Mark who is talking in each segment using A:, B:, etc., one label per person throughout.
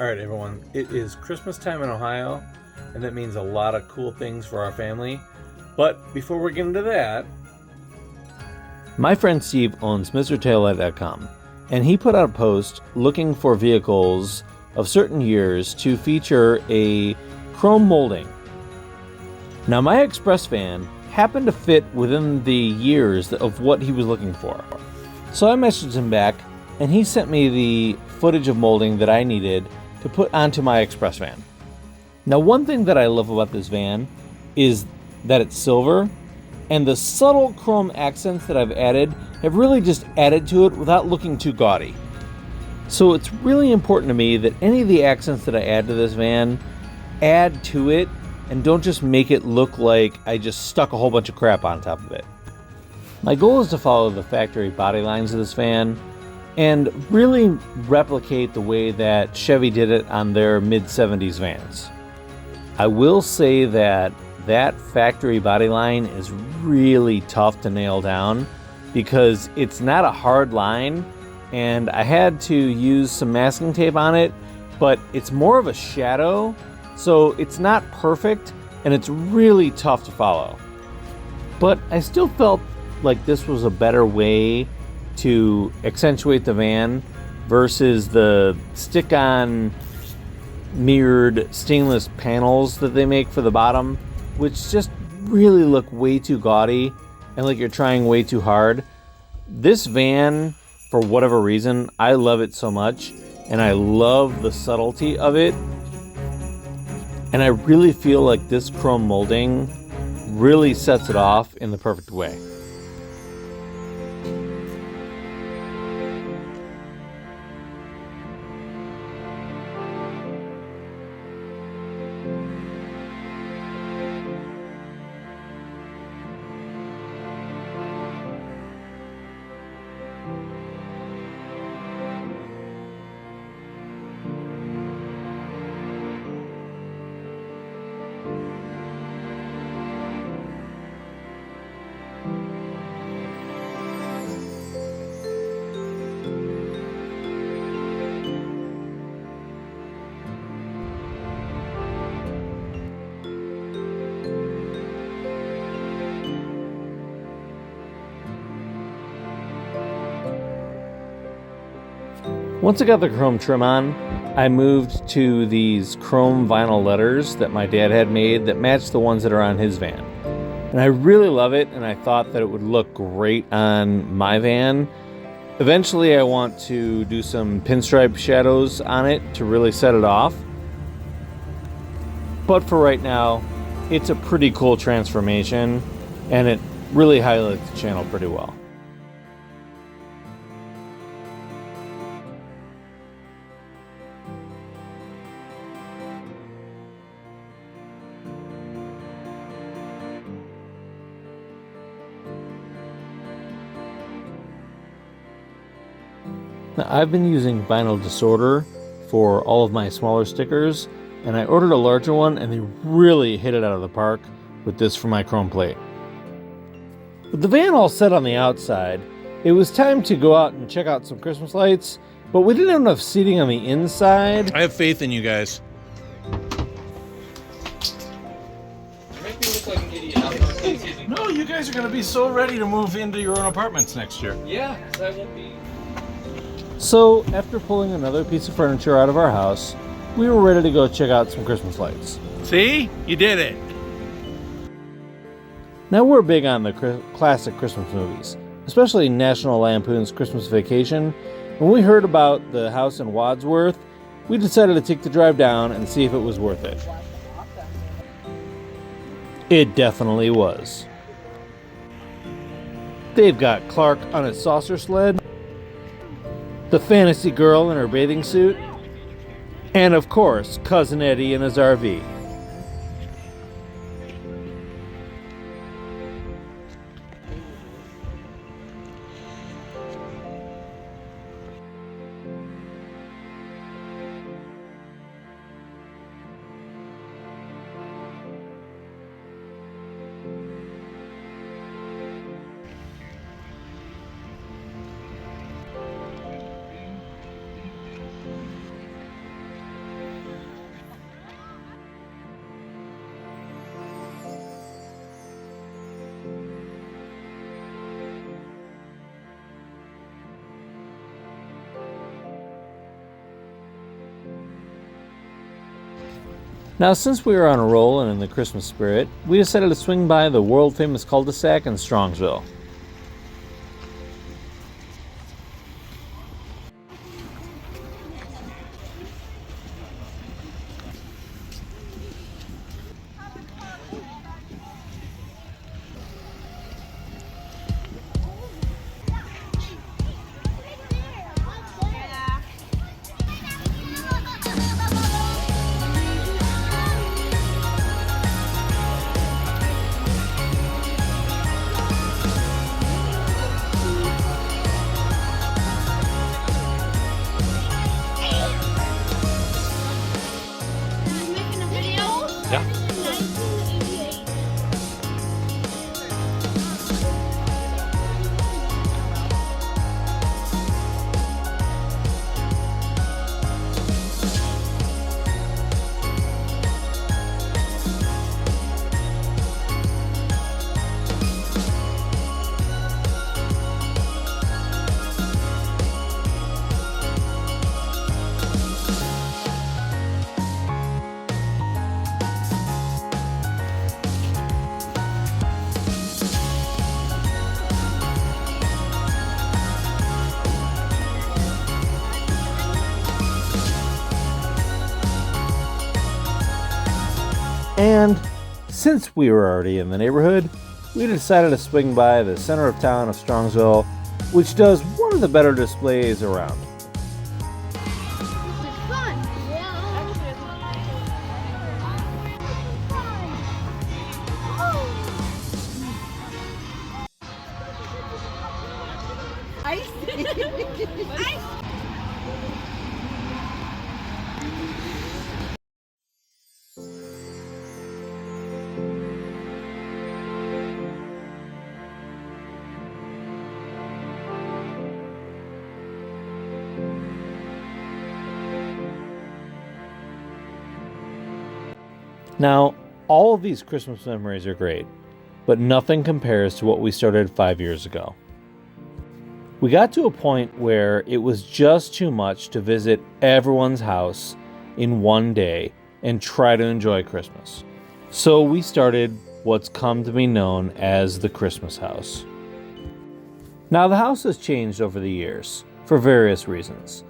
A: Alright everyone, it is Christmas time in Ohio, and that means a lot of cool things for our family. But before we get into that, my friend Steve owns MrTaillight.com, and he put out a post looking for vehicles of certain years to feature a chrome molding. Now my Express van happened to fit within the years of what he was looking for. So I messaged him back, and he sent me the footage of molding that I needed to put onto my Express van. Now one thing that I love about this van is that it's silver, and the subtle chrome accents that I've added have really just added to it without looking too gaudy. So it's really important to me that any of the accents that I add to this van add to it and don't just make it look like I just stuck a whole bunch of crap on top of it. My goal is to follow the factory body lines of this van and really replicate the way that Chevy did it on their mid-70s vans. I will say that factory body line is really tough to nail down because it's not a hard line, and I had to use some masking tape on it, but it's more of a shadow, so it's not perfect and it's really tough to follow. But I still felt like this was a better way to accentuate the van versus the stick-on mirrored stainless panels that they make for the bottom, which just really look way too gaudy and like you're trying way too hard. This van, for whatever reason, I love it so much, and I love the subtlety of it, and I really feel like this chrome molding really sets it off in the perfect way. Once I got the chrome trim on, I moved to these chrome vinyl letters that my dad had made that matched the ones that are on his van. And I really love it, and I thought that it would look great on my van. Eventually I want to do some pinstripe shadows on it to really set it off. But for right now, it's a pretty cool transformation, and it really highlights the channel pretty well. Now, I've been using vinyl disorder for all of my smaller stickers, and I ordered a larger one, and they really hit it out of the park with this for my chrome plate. With the van all set on the outside, it was time to go out and check out some Christmas lights, but we didn't have enough seating on the inside.
B: I have faith in you guys. No, you guys are going to be so ready to move into your own apartments next year.
A: Yeah, that won't be...
C: So, after pulling another piece of furniture out of our house, we were ready to go check out some Christmas lights.
B: See? You did it.
C: Now, we're big on the classic Christmas movies, especially National Lampoon's Christmas Vacation. When we heard about the house in Wadsworth, we decided to take the drive down and see if it was worth it. It definitely was. They've got Clark on his saucer sled, the fantasy girl in her bathing suit, and of course, Cousin Eddie in his RV. Now, since we were on a roll and in the Christmas spirit, we decided to swing by the world-famous cul-de-sac in Strongsville.
D: Making a video?
C: Yeah.
D: 1988.
C: And since we were already in the neighborhood, we decided to swing by the center of town of Strongsville, which does one of the better displays around.
D: This is fun. Ice. Ice.
C: Now, all of these Christmas memories are great, but nothing compares to what we started 5 years ago. We got to a point where it was just too much to visit everyone's house in one day and try to enjoy Christmas. So we started what's come to be known as the Christmas house. Now, the house has changed over the years for various reasons,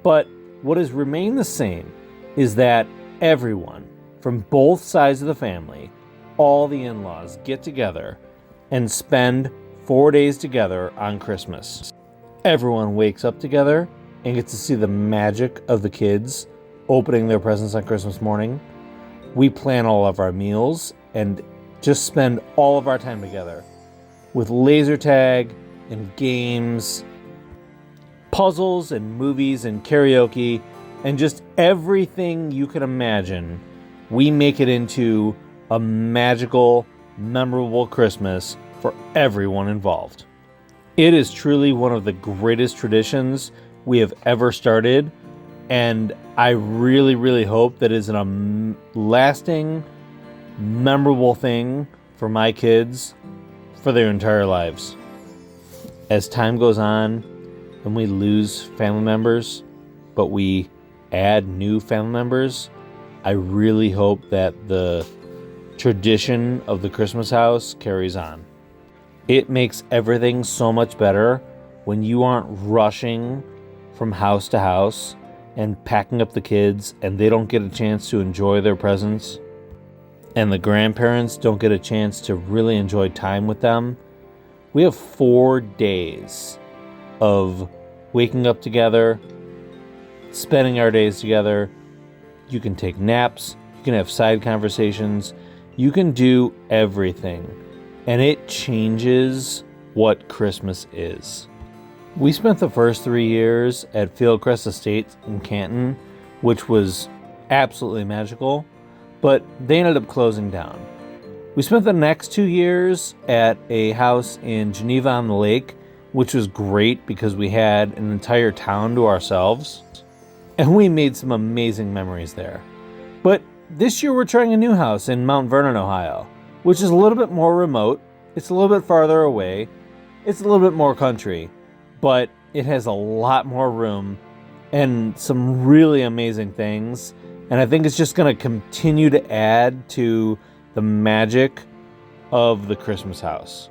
C: but what has remained the same is that everyone from both sides of the family, all the in-laws, get together and spend 4 days together on Christmas. Everyone wakes up together and gets to see the magic of the kids opening their presents on Christmas morning. We plan all of our meals and just spend all of our time together with laser tag and games, puzzles and movies and karaoke, and just everything you can imagine. We make it into a magical, memorable Christmas for everyone involved. It is truly one of the greatest traditions we have ever started, and I really, really hope that is a lasting, memorable thing for my kids for their entire lives. As time goes on and we lose family members, but we add new family members, I really hope that the tradition of the Christmas house carries on. It makes everything so much better when you aren't rushing from house to house and packing up the kids and they don't get a chance to enjoy their presents, and the grandparents don't get a chance to really enjoy time with them. We have 4 days of waking up together, spending our days together. You can take naps, you can have side conversations, you can do everything, and it changes what Christmas is. We spent the first 3 years at Fieldcrest Estates in Canton, which was absolutely magical, but they ended up closing down. We spent the next 2 years at a house in Geneva on the Lake, which was great because we had an entire town to ourselves, and we made some amazing memories there. But this year we're trying a new house in Mount Vernon, Ohio, which is a little bit more remote, it's a little bit farther away, it's a little bit more country, but it has a lot more room and some really amazing things And I think it's just going to continue to add to the magic of the Christmas house.